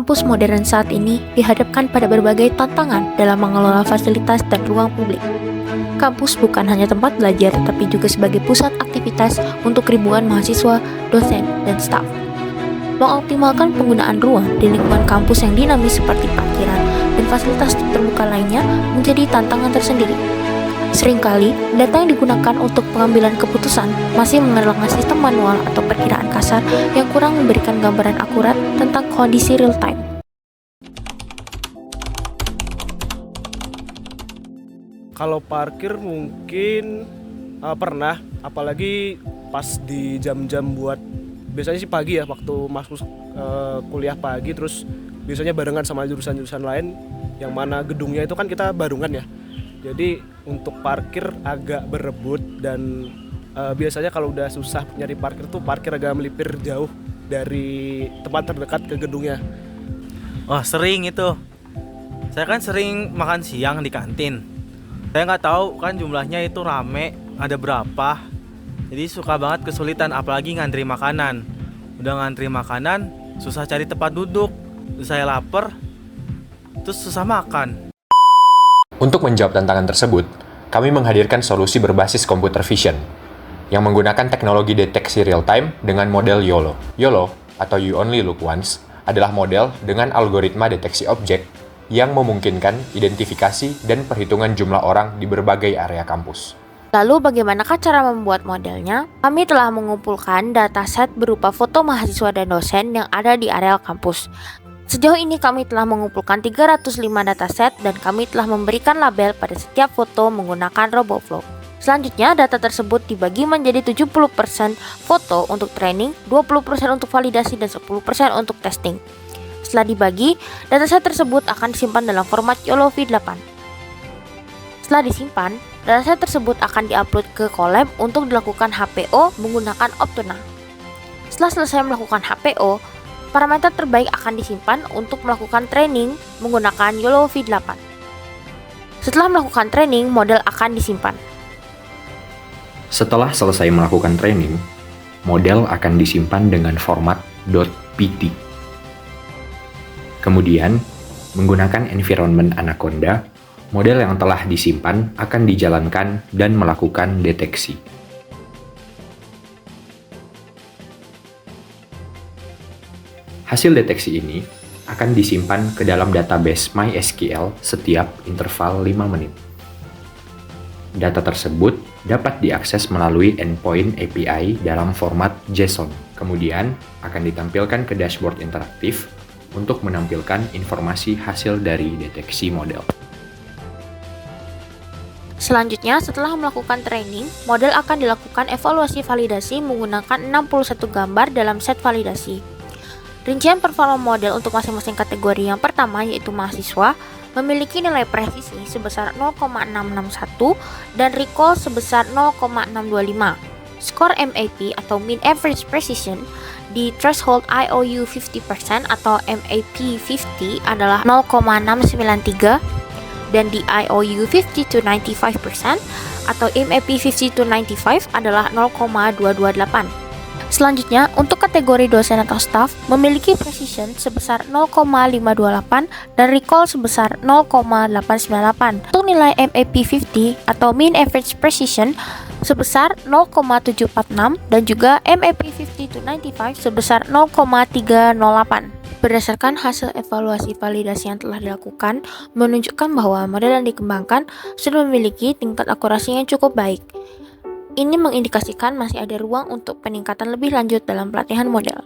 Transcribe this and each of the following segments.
Kampus modern saat ini dihadapkan pada berbagai tantangan dalam mengelola fasilitas dan ruang publik. Kampus bukan hanya tempat belajar, tetapi juga sebagai pusat aktivitas untuk ribuan mahasiswa, dosen, dan staf. Mengoptimalkan penggunaan ruang di lingkungan kampus yang dinamis seperti parkiran dan fasilitas terbuka lainnya menjadi tantangan tersendiri. Seringkali, data yang digunakan untuk pengambilan keputusan masih mengandalkan sistem manual atau perkiraan kasar yang kurang memberikan gambaran akurat tentang kondisi real time. Kalau parkir mungkin pernah, apalagi pas di jam-jam buat biasanya sih pagi ya, waktu masuk kuliah pagi, terus biasanya barengan sama jurusan-jurusan lain yang mana gedungnya itu kan kita barungan ya. Jadi untuk parkir agak berebut dan biasanya kalau udah susah nyari parkir tuh parkir agak melipir jauh dari tempat terdekat ke gedungnya. Wah, sering itu. Saya kan sering makan siang di kantin. Saya nggak tahu kan jumlahnya itu rame, ada berapa. Jadi suka banget kesulitan, apalagi ngantri makanan. Udah ngantri makanan, susah cari tempat duduk. Terus saya lapar, terus susah makan. Untuk menjawab tantangan tersebut, kami menghadirkan solusi berbasis computer vision yang menggunakan teknologi deteksi real-time dengan model YOLO. YOLO, atau You Only Look Once, adalah model dengan algoritma deteksi objek yang memungkinkan identifikasi dan perhitungan jumlah orang di berbagai area kampus. Lalu bagaimanakah cara membuat modelnya? Kami telah mengumpulkan dataset berupa foto mahasiswa dan dosen yang ada di areal kampus. Sejauh ini kami telah mengumpulkan 305 dataset dan kami telah memberikan label pada setiap foto menggunakan RoboFlow. Selanjutnya, data tersebut dibagi menjadi 70% foto untuk training, 20% untuk validasi, dan 10% untuk testing. Setelah dibagi, dataset tersebut akan disimpan dalam format YOLO V8. Setelah disimpan, dataset tersebut akan diupload ke Colab untuk dilakukan HPO menggunakan Optuna. Setelah selesai melakukan HPO, parameter terbaik akan disimpan untuk melakukan training menggunakan YOLO V8. Setelah melakukan training, model akan disimpan. Setelah selesai melakukan training, model akan disimpan dengan format .pt. Kemudian, menggunakan environment Anaconda, model yang telah disimpan akan dijalankan dan melakukan deteksi. Hasil deteksi ini akan disimpan ke dalam database MySQL setiap interval 5 menit. Data tersebut dapat diakses melalui endpoint API dalam format JSON. Kemudian akan ditampilkan ke dashboard interaktif untuk menampilkan informasi hasil dari deteksi model. Selanjutnya, setelah melakukan training, model akan dilakukan evaluasi validasi menggunakan 61 gambar dalam set validasi. Rincian performa model untuk masing-masing kategori yang pertama yaitu mahasiswa memiliki nilai presisi sebesar 0,661 dan recall sebesar 0,625. Skor MAP atau Mean Average Precision di threshold IOU 50% atau MAP 50 adalah 0,693 dan di IOU 50 to 95% atau MAP 50 to 95 adalah 0,228. Selanjutnya, untuk kategori dosen atau staff memiliki precision sebesar 0,528 dan recall sebesar 0,898. Untuk nilai MAP 50 atau Mean Average Precision sebesar 0,746 dan juga MAP 50 to 95 sebesar 0,308. Berdasarkan hasil evaluasi validasi yang telah dilakukan, menunjukkan bahwa model yang dikembangkan sudah memiliki tingkat akurasi yang cukup baik. Ini mengindikasikan masih ada ruang untuk peningkatan lebih lanjut dalam pelatihan model.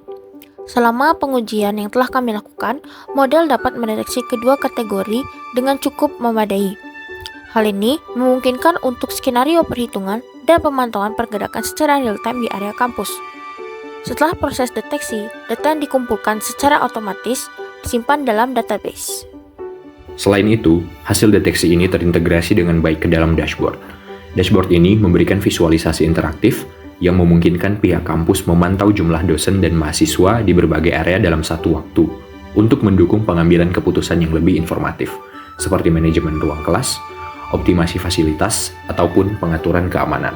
Selama pengujian yang telah kami lakukan, model dapat mendeteksi kedua kategori dengan cukup memadai. Hal ini memungkinkan untuk skenario perhitungan dan pemantauan pergerakan secara real-time di area kampus. Setelah proses deteksi, data yang dikumpulkan secara otomatis disimpan dalam database. Selain itu, hasil deteksi ini terintegrasi dengan baik ke dalam dashboard. Dashboard ini memberikan visualisasi interaktif yang memungkinkan pihak kampus memantau jumlah dosen dan mahasiswa di berbagai area dalam satu waktu untuk mendukung pengambilan keputusan yang lebih informatif, seperti manajemen ruang kelas, optimasi fasilitas, ataupun pengaturan keamanan.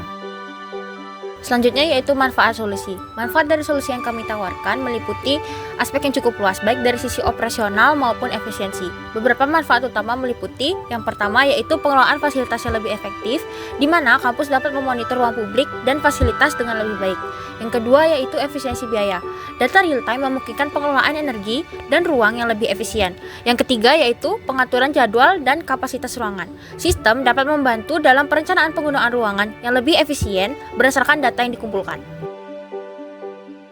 Selanjutnya yaitu manfaat solusi. Manfaat dari solusi yang kami tawarkan meliputi aspek yang cukup luas, baik dari sisi operasional maupun efisiensi. Beberapa manfaat utama meliputi, yang pertama yaitu pengelolaan fasilitas yang lebih efektif, di mana kampus dapat memonitor ruang publik dan fasilitas dengan lebih baik. Yang kedua yaitu efisiensi biaya. Data real-time memungkinkan pengelolaan energi dan ruang yang lebih efisien. Yang ketiga yaitu pengaturan jadwal dan kapasitas ruangan. Sistem dapat membantu dalam perencanaan penggunaan ruangan yang lebih efisien berdasarkan data yang dikumpulkan.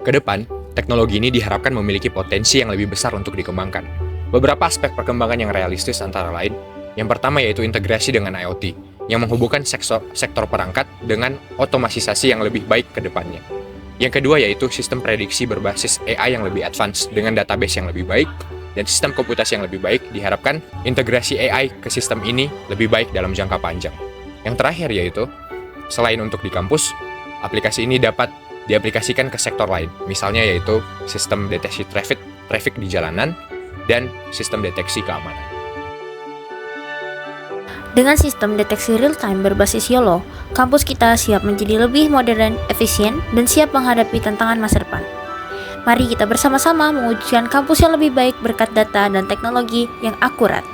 Kedepan, teknologi ini diharapkan memiliki potensi yang lebih besar untuk dikembangkan. Beberapa aspek perkembangan yang realistis antara lain, yang pertama yaitu integrasi dengan IoT, yang menghubungkan sektor perangkat dengan otomatisasi yang lebih baik ke depannya. Yang kedua yaitu sistem prediksi berbasis AI yang lebih advance dengan database yang lebih baik, dan sistem komputasi yang lebih baik diharapkan integrasi AI ke sistem ini lebih baik dalam jangka panjang. Yang terakhir yaitu, selain untuk di kampus, aplikasi ini dapat diaplikasikan ke sektor lain, misalnya yaitu sistem deteksi traffic di jalanan dan sistem deteksi keamanan. Dengan sistem deteksi real-time berbasis YOLO, kampus kita siap menjadi lebih modern, efisien, dan siap menghadapi tantangan masa depan. Mari kita bersama-sama mewujudkan kampus yang lebih baik berkat data dan teknologi yang akurat.